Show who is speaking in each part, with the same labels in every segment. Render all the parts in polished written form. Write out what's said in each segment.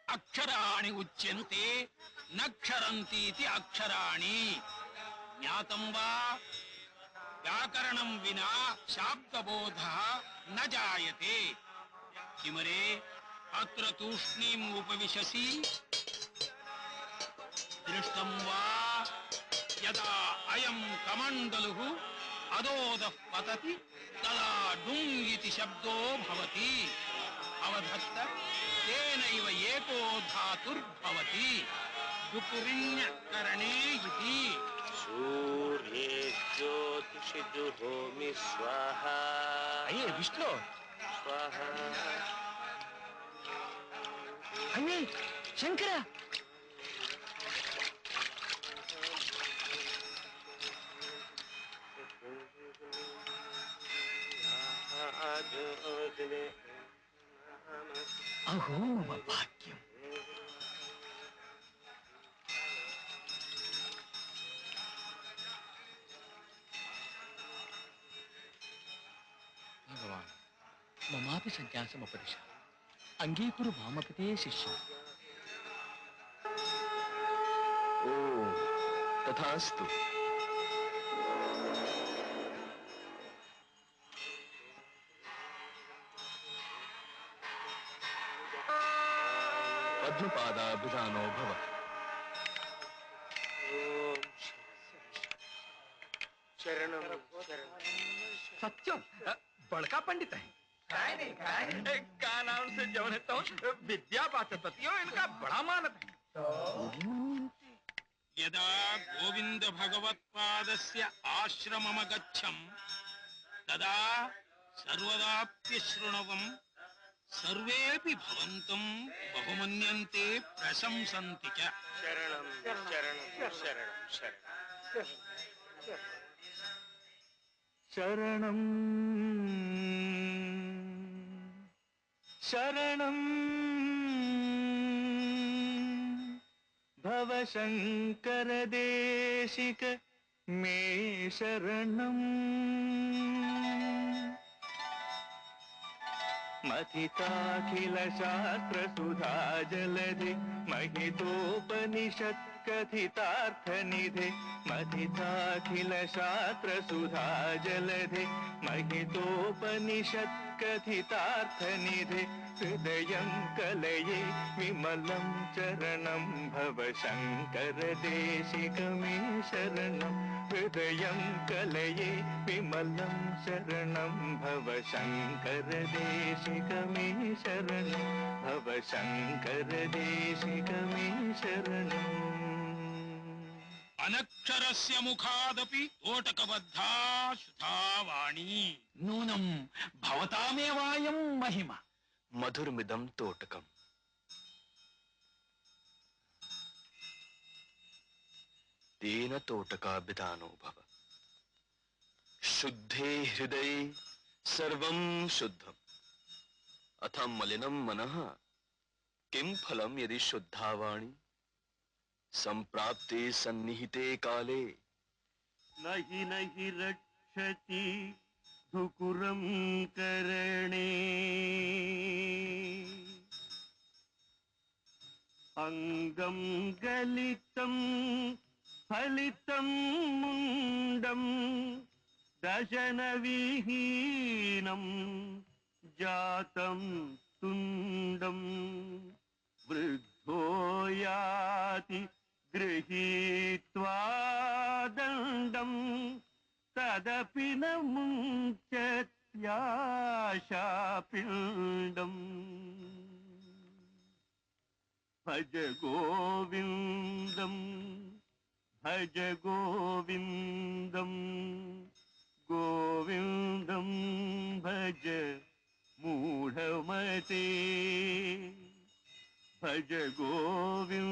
Speaker 1: అక్షరాణి ఉచ్యంతే నక్షరంతీతి అక్షరాణి జ్ఞాతం వా వ్యాకరణం వినా శాబ్దబోధః న జాయతే కిమరే అత్ర తూష్ణీం ఉపవిశసి దృష్టం వా యదా అయం కమండలుః అదోదః పతతి తదా డుమ్ ఇతి శబ్దో భవతి అవధత్త తేనైవ ఏకో ధాతుర్భవతి డుకురిణ్యకరణే ఇతి
Speaker 2: సూర్యే జ్యోతిషి జుహోమి స్వాహా.
Speaker 3: అయ్యే విష్ణు,
Speaker 2: స్వాహా.
Speaker 3: అయ్యే శంకర, అహో మమ భాగ్యం. భగవాన్ మమాపి సంఖ్యాసముపదిశ అంగీకురు మామపి తే శిష్యం.
Speaker 4: ఓ తథాస్తు. పద్మపాదాభిధానో భవ.
Speaker 2: शरणम
Speaker 3: सत्यम बड़का पंडित है. का नाम से जवनता हूँ विद्या वाचस्पतियों इनका बड़ा मानत है.
Speaker 1: यदा गोविंद भगवत्पादस्य आश्रमम गच्छं तदा सर्वदाप्यशृणवं सर्वेपि भवन्तं बहुमन्यन्ते प्रशंसन्ति च.
Speaker 2: शरणम शरणम शरणम शरणम
Speaker 3: शरणं भव शंकर देशिक मे शरणं. मथिताखिल शास्त्र सुधा जलधि महितोपनिषत् कथितार्थ निधे. मथिताखिल शास्त्र सुधा जलधि महितोपनिषत् कथितार्थ निधे. हृदयं कलये विमलं चरणं भव शंकर देशिक मे शरणं. हृदयं कलये विमलं शरणं भव शंकर देशिक मे शरणं. भव शंकर देशिक मे शरणम्.
Speaker 1: अनक्षरस्य मुखादपि तोटकबद्धा शुथा वाणी
Speaker 3: नूनं भवतामेवायं महिमा.
Speaker 4: మధురమిదం తోటకం. తేన తోటకాభిధానో భవ. శుద్ధే హృదయే సర్వం శుద్ధం. అథ మలినం మనః కిం ఫలం యది శుద్ధా వాణి. సంప్రాప్తే సన్నిహితే కాలే
Speaker 2: नहि नहि रक्षति धुकुरं करणे. अंगं गलितं फलितं मुंडं दशनविहीनं जातं तुंडं. वृद्धो याति गृहीत्वा दंडं तदपि न मुञ्चत्याशापिण्डं. भज गोविन्दं भज गोविन्दं गोविन्दं भज मूढमते. भज गोविन्दं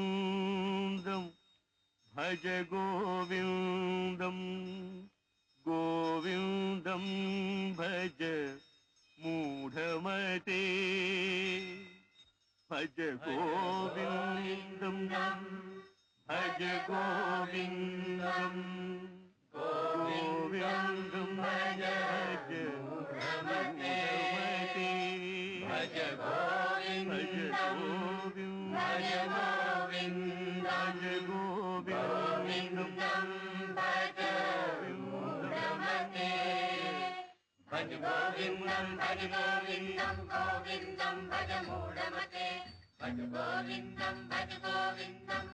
Speaker 2: भज गोविन्दं गोविन्दं भज मूढमते. भज गोविन्दं भज गोविन्दं गोविन्दं भज मूढमते. भज गोविन्दं गोविन्दं भज मूढमते भज गोविन्दं भज गोविन्दं गोविन्दं भज मूढमते भज गोविन्दं भज गोविन्दं